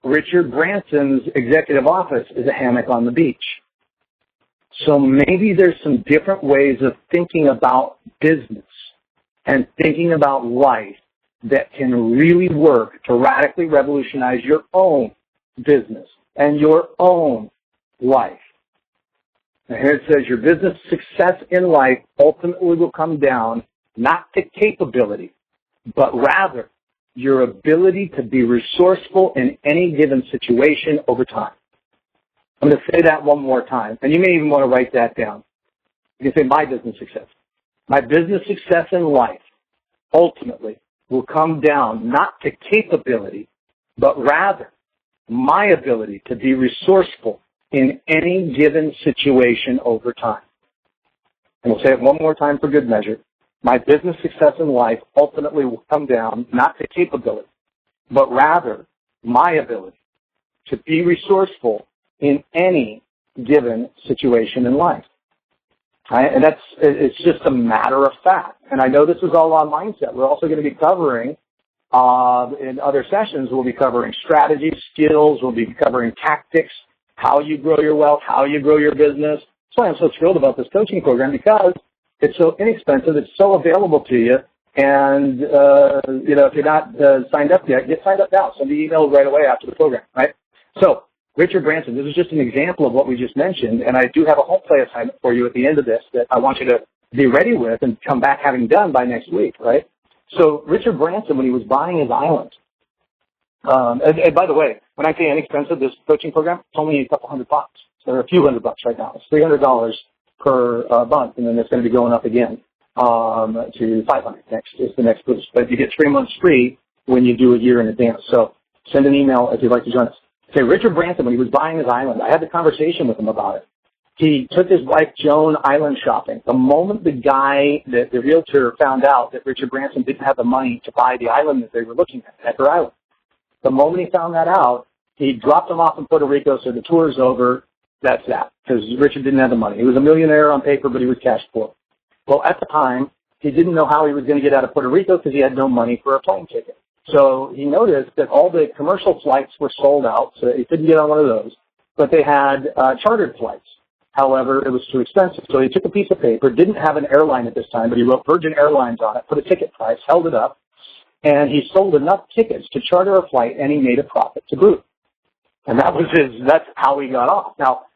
Richard Branson's executive office is a hammock on the beach. So maybe there's some different ways of thinking about business and thinking about life that can really work to radically revolutionize your own business and your own life. And here it says your business success in life ultimately will come down not to capability, but rather your ability to be resourceful in any given situation over time. I'm going to say that one more time, and you may even want to write that down. You can say my business success. My business success in life ultimately will come down not to capability, but rather my ability to be resourceful in any given situation over time. And we'll say it one more time for good measure. My business success in life ultimately will come down not to capability, but rather my ability to be resourceful in any given situation in life. Right? And it's just a matter of fact. And I know this is all on mindset. We're also going to be covering, in other sessions, we'll be covering strategy, skills, we'll be covering tactics, how you grow your wealth, how you grow your business. That's why I'm so thrilled about this coaching program, because it's so inexpensive, it's so available to you. And, if you're not signed up yet, get signed up now. Send the email right away after the program, right? So, Richard Branson, this is just an example of what we just mentioned, and I do have a home play assignment for you at the end of this that I want you to be ready with and come back having done by next week, right? So Richard Branson, when he was buying his island, and by the way, when I say inexpensive, this coaching program, it's only a couple $100. So a few $100 right now. It's $300 per month, and then it's going to be going up again to $500 next is the next boost. But you get 3 months free when you do a year in advance. So send an email if you'd like to join us. Okay, Richard Branson, when he was buying his island, I had the conversation with him about it. He took his wife, Joan, island shopping. The moment the realtor found out that Richard Branson didn't have the money to buy the island that they were looking at, Necker Island, the moment he found that out, he dropped him off in Puerto Rico, so the tour's over. That's that, because Richard didn't have the money. He was a millionaire on paper, but he was cash poor. Well, at the time, he didn't know how he was going to get out of Puerto Rico because he had no money for a plane ticket. So he noticed that all the commercial flights were sold out, so he couldn't get on one of those, but they had chartered flights. However, it was too expensive. So he took a piece of paper, didn't have an airline at this time, but he wrote Virgin Airlines on it, put a ticket price, held it up, and he sold enough tickets to charter a flight, and he made a profit to boot. And that's how he got off. Now,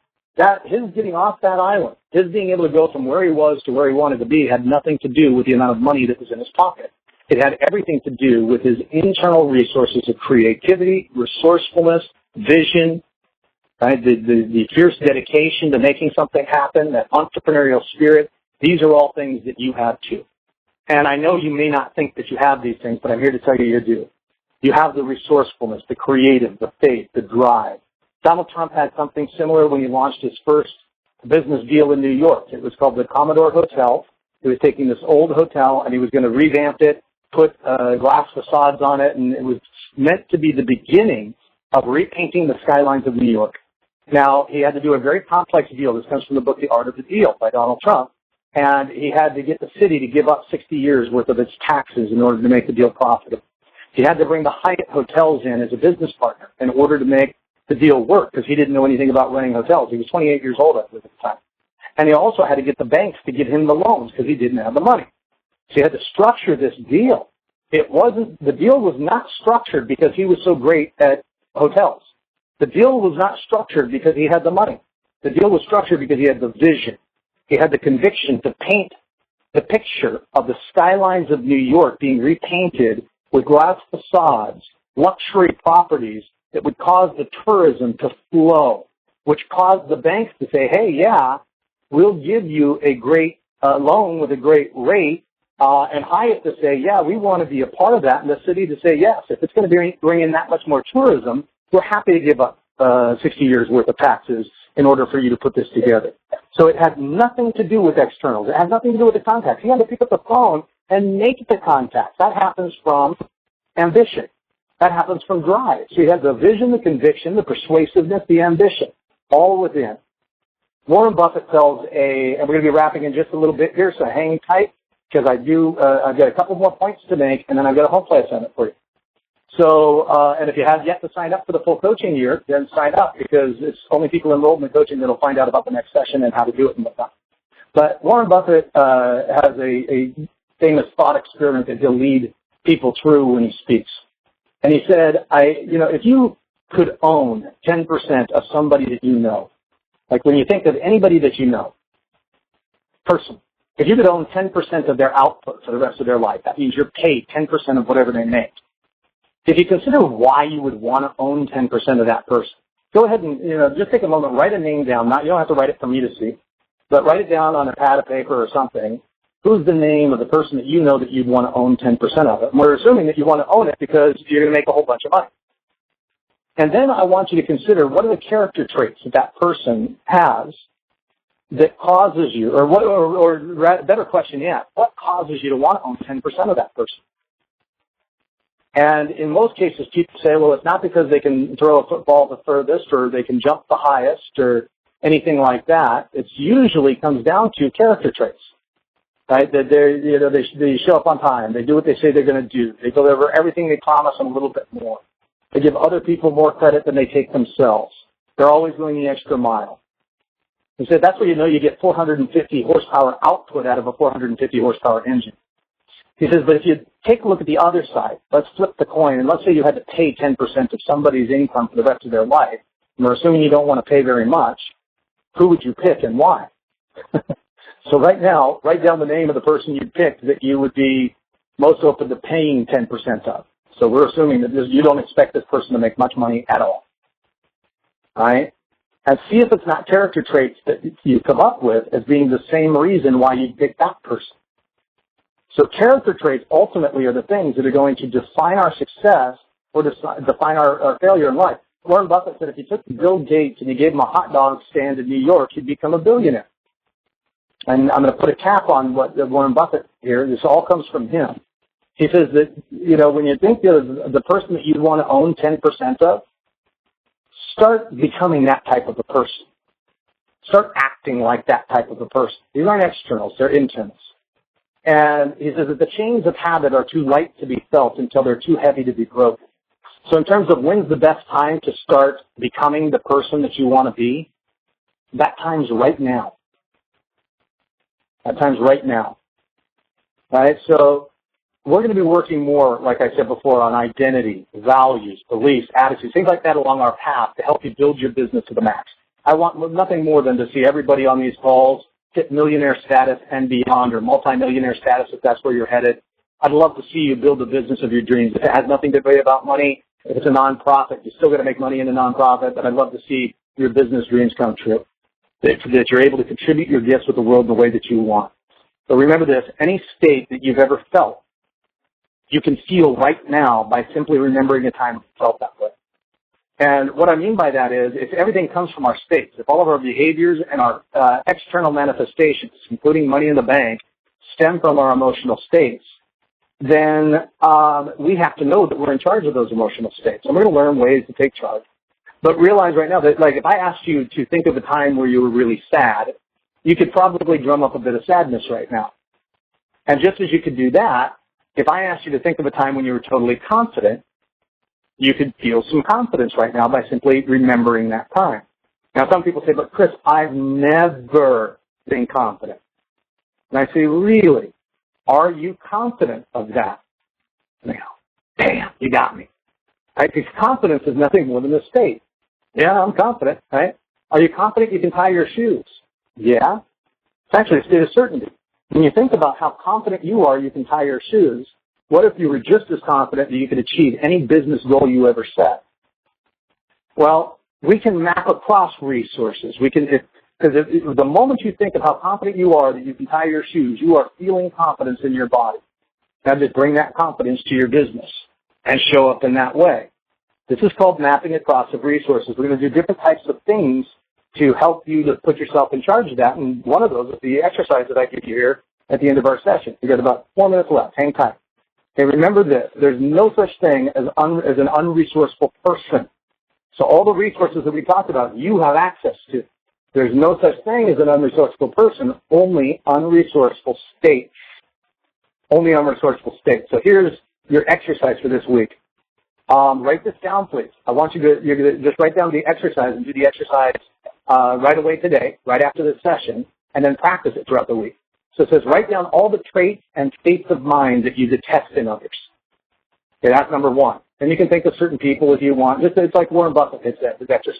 his getting off that island, his being able to go from where he was to where he wanted to be had nothing to do with the amount of money that was in his pocket. It had everything to do with his internal resources of creativity, resourcefulness, vision, right? The fierce dedication to making something happen, that entrepreneurial spirit. These are all things that you have too. And I know you may not think that you have these things, but I'm here to tell you do. You have the resourcefulness, the creative, the faith, the drive. Donald Trump had something similar when he launched his first business deal in New York. It was called the Commodore Hotel. He was taking this old hotel and he was going to revamp it, put glass facades on it, and it was meant to be the beginning of repainting the skylines of New York. Now, he had to do a very complex deal. This comes from the book The Art of the Deal by Donald Trump. And he had to get the city to give up 60 years worth of its taxes in order to make the deal profitable. He had to bring the Hyatt hotels in as a business partner in order to make the deal work, because he didn't know anything about running hotels. He was 28 years old at the time. And he also had to get the banks to give him the loans because he didn't have the money. So he had to structure this deal. The deal was not structured because he was so great at hotels. The deal was not structured because he had the money. The deal was structured because he had the vision. He had the conviction to paint the picture of the skylines of New York being repainted with glass facades, luxury properties that would cause the tourism to flow, which caused the banks to say, hey, yeah, we'll give you a great loan with a great rate, and Hyatt to say, yeah, we want to be a part of that, and the city to say, yes, if it's going to bring in that much more tourism, we're happy to give up 60 years worth of taxes in order for you to put this together. So it had nothing to do with externals. It had nothing to do with the contacts. He had to pick up the phone and make the contacts. That happens from ambition. That happens from drive. So you have the vision, the conviction, the persuasiveness, the ambition, all within. Warren Buffett tells and we're going to be wrapping in just a little bit here, so hang tight, because I've got a couple more points to make, and then I've got a home play assignment for you. So, and if you have yet to sign up for the full coaching year, then sign up, because it's only people enrolled in the coaching that will find out about the next session and how to do it and whatnot. But Warren Buffett has a famous thought experiment that he'll lead people through when he speaks. And he said, if you could own 10% of somebody that you know, like when you think of anybody that you know, person, if you could own 10% of their output for the rest of their life, that means you're paid 10% of whatever they make. If you consider why you would want to own 10% of that person, go ahead and, just take a moment, write a name down. You don't have to write it for me to see, but write it down on a pad of paper or something. Who's the name of the person that you know that you'd want to own 10% of it? And we're assuming that you want to own it because you're going to make a whole bunch of money. And then I want you to consider, what are the character traits that that person has that causes you, or better question yet, what causes you to want to own 10% of that person? And in most cases, people say, well, it's not because they can throw a football the furthest or they can jump the highest or anything like that. It usually comes down to character traits, right? That they show up on time. They do what they say they're going to do. They deliver everything they promise and a little bit more. They give other people more credit than they take themselves. They're always going the extra mile. He said that's where you know you get 450 horsepower output out of a 450 horsepower engine. He says, but if you take a look at the other side, let's flip the coin, and let's say you had to pay 10% of somebody's income for the rest of their life, and we're assuming you don't want to pay very much, who would you pick and why? So right now, write down the name of the person you picked that you would be most open to paying 10% of. So we're assuming that you don't expect this person to make much money at all. All right? And see if it's not character traits that you come up with as being the same reason why you pick that person. So character traits ultimately are the things that are going to define our success or define our failure in life. Warren Buffett said if you took Bill Gates and you gave him a hot dog stand in New York, he'd become a billionaire. And I'm going to put a cap on what Warren Buffett here. This all comes from him. He says that, when you think of the person that you want to own 10% of, start becoming that type of a person. Start acting like that type of a person. These aren't externals, they're internals. And he says that the chains of habit are too light to be felt until they're too heavy to be broken. So in terms of when's the best time to start becoming the person that you want to be, that time's right now. That time's right now. All right, so we're going to be working more, like I said before, on identity, values, beliefs, attitudes, things like that along our path to help you build your business to the max. I want nothing more than to see everybody on these calls hit millionaire status and beyond, or multimillionaire status if that's where you're headed. I'd love to see you build the business of your dreams. If it has nothing to be about money, if it's a nonprofit, you're still going to make money in a nonprofit, but I'd love to see your business dreams come true, that you're able to contribute your gifts with the world the way that you want. So remember this, any state that you've ever felt, you can feel right now by simply remembering a time you felt that way. And what I mean by that is, if everything comes from our states, if all of our behaviors and our external manifestations, including money in the bank, stem from our emotional states, then we have to know that we're in charge of those emotional states. And we're going to learn ways to take charge. But realize right now that, like, if I asked you to think of a time where you were really sad, you could probably drum up a bit of sadness right now. And just as you could do that, if I asked you to think of a time when you were totally confident, you could feel some confidence right now by simply remembering that time. Now, some people say, but Chris, I've never been confident. And I say, really? Are you confident of that? And they go, damn, you got me. Right? Because confidence is nothing more than a state. Yeah, I'm confident, right? Are you confident you can tie your shoes? Yeah. It's actually a state of certainty. When you think about how confident you are you can tie your shoes, what if you were just as confident that you could achieve any business goal you ever set? Well, we can map across resources. Because the moment you think of how confident you are that you can tie your shoes, you are feeling confidence in your body. Now just bring that confidence to your business and show up in that way. This is called mapping across of resources. We're going to do different types of things to help you to put yourself in charge of that. And one of those is the exercise that I give you here at the end of our session. We've got about 4 minutes left. Hang tight. Okay, remember this. There's no such thing as an unresourceful person. So all the resources that we talked about, you have access to. There's no such thing as an unresourceful person, only unresourceful states. Only unresourceful states. So here's your exercise for this week. Write this down, please. I want you're going to just write down the exercise and do the exercise right away today, right after this session, and then practice it throughout the week. So it says, write down all the traits and states of mind that you detest in others. Okay, that's number one. And you can think of certain people if you want. It's like Warren Buffett said. That's just,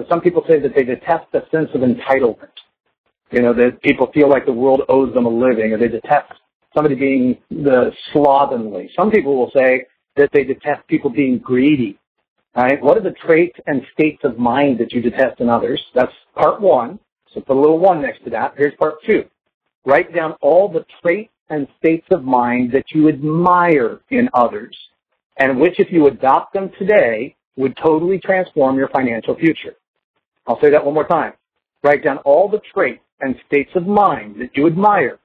some people say that they detest the sense of entitlement. That people feel like the world owes them a living, or they detest somebody being slovenly. Some people will say that they detest people being greedy. All right? What are the traits and states of mind that you detest in others? That's part one. So put a little one next to that. Here's part two. Write down all the traits and states of mind that you admire in others, and which, if you adopt them today, would totally transform your financial future. I'll say that one more time. Write down all the traits and states of mind that you admire,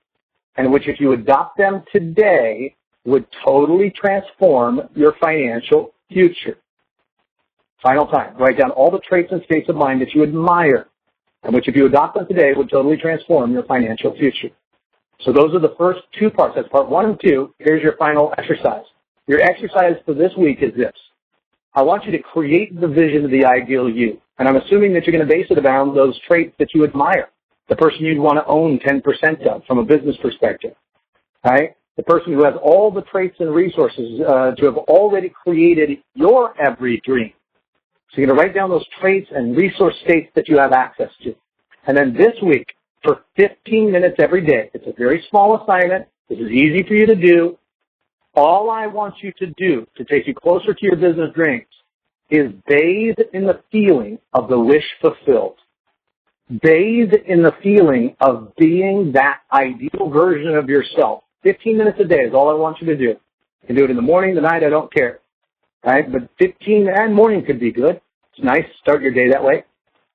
and which, if you adopt them today, would totally transform your financial future. Final time. Write down all the traits and states of mind that you admire, and which, if you adopt them today, would totally transform your financial future. So those are the first two parts. That's part 1 and 2. Here's your final exercise. Your exercise for this week is this. I want you to create the vision of the ideal you. And I'm assuming that you're going to base it around those traits that you admire. The person you'd want to own 10% of from a business perspective. Right? The person who has all the traits and resources to have already created your every dream. So you're going to write down those traits and resource states that you have access to. And then this week, for 15 minutes every day, it's a very small assignment. This is easy for you to do. All I want you to do to take you closer to your business dreams is bathe in the feeling of the wish fulfilled. Bathe in the feeling of being that ideal version of yourself. 15 minutes a day is all I want you to do. You can do it in the morning, the night, I don't care. Right? But 15, and morning could be good. It's nice. Start your day that way.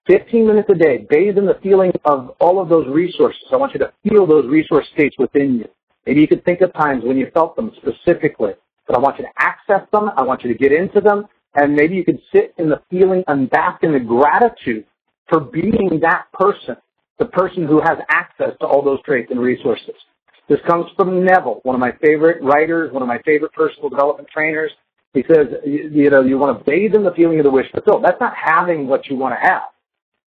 15 minutes a day. Bathe in the feeling of all of those resources. I want you to feel those resource states within you. Maybe you could think of times when you felt them specifically. But I want you to access them. I want you to get into them. And maybe you could sit in the feeling and bask in the gratitude for being that person, the person who has access to all those traits and resources. This comes from Neville, one of my favorite writers, one of my favorite personal development trainers. He says, you want to bathe in the feeling of the wish fulfilled. That's not having what you want to have.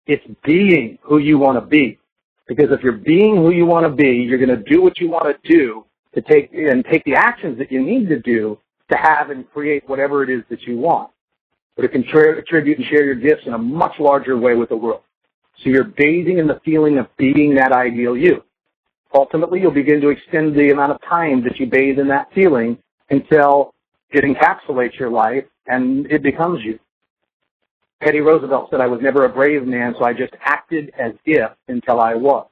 It's being who you want to be. Because if you're being who you want to be, you're going to do what you want to do to take the actions that you need to do to have and create whatever it is that you want. But it can contribute and share your gifts in a much larger way with the world. So you're bathing in the feeling of being that ideal you. Ultimately, you'll begin to extend the amount of time that you bathe in that feeling until it encapsulates your life and it becomes you. Teddy Roosevelt said, I was never a brave man, so I just acted as if until I was.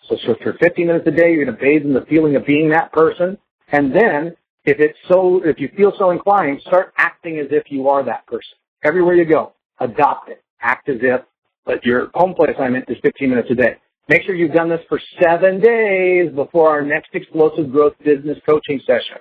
So for 15 minutes a day, you're going to bathe in the feeling of being that person. And then, if you feel so inclined, start acting as if you are that person. Everywhere you go, adopt it. Act as if, but your home play assignment is 15 minutes a day. Make sure you've done this for 7 days before our next Explosive Growth Business Coaching session.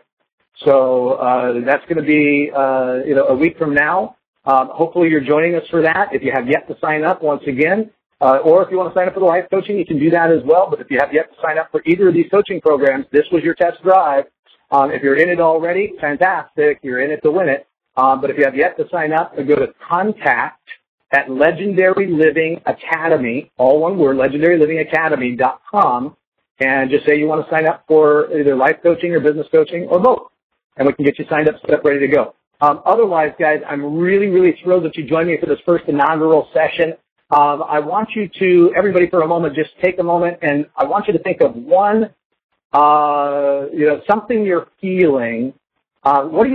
So that's going to be a week from now. Hopefully you're joining us for that. If you have yet to sign up, once again, or if you want to sign up for the life coaching, you can do that as well. But if you have yet to sign up for either of these coaching programs, this was your test drive. If you're in it already, fantastic. You're in it to win it. But if you have yet to sign up, go to contact@Legendary Living Academy, all one word, legendarylivingacademy.com, and just say you want to sign up for either life coaching or business coaching or both. And we can get you signed up, set up, ready to go. Otherwise, guys, I'm really, really thrilled that you joined me for this first inaugural session. I want you to, everybody for a moment, just take a moment, and I want you to think of one, something you're feeling. Let's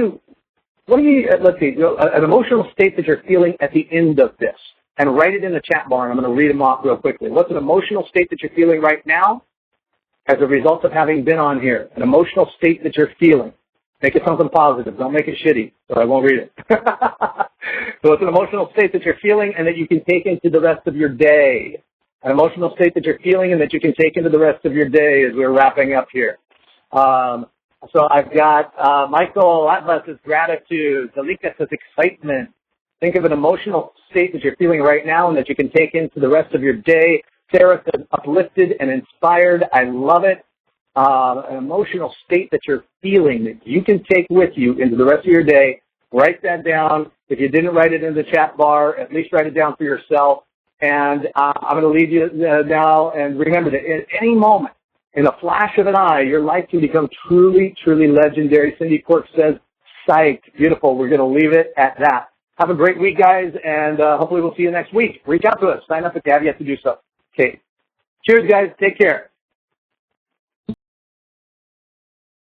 see, an emotional state that you're feeling at the end of this. And write it in the chat bar, and I'm going to read them off real quickly. What's an emotional state that you're feeling right now as a result of having been on here? An emotional state that you're feeling. Make it something positive. Don't make it shitty, or I won't read it. So it's an emotional state that you're feeling and that you can take into the rest of your day. An emotional state that you're feeling and that you can take into the rest of your day as we're wrapping up here. So I've got Michael Atlas says gratitude. Dalika says excitement. Think of an emotional state that you're feeling right now and that you can take into the rest of your day. Sarah says uplifted and inspired. I love it. An emotional state that you're feeling that you can take with you into the rest of your day. Write that down. If you didn't write it in the chat bar, at least write it down for yourself. And I'm going to leave you now. And remember that at any moment, in a flash of an eye, your life can become truly, truly legendary. Cindy Quirk says, psyched. Beautiful. We're going to leave it at that. Have a great week, guys, and hopefully we'll see you next week. Reach out to us. Sign up if you have yet to do so. Okay. Cheers, guys. Take care.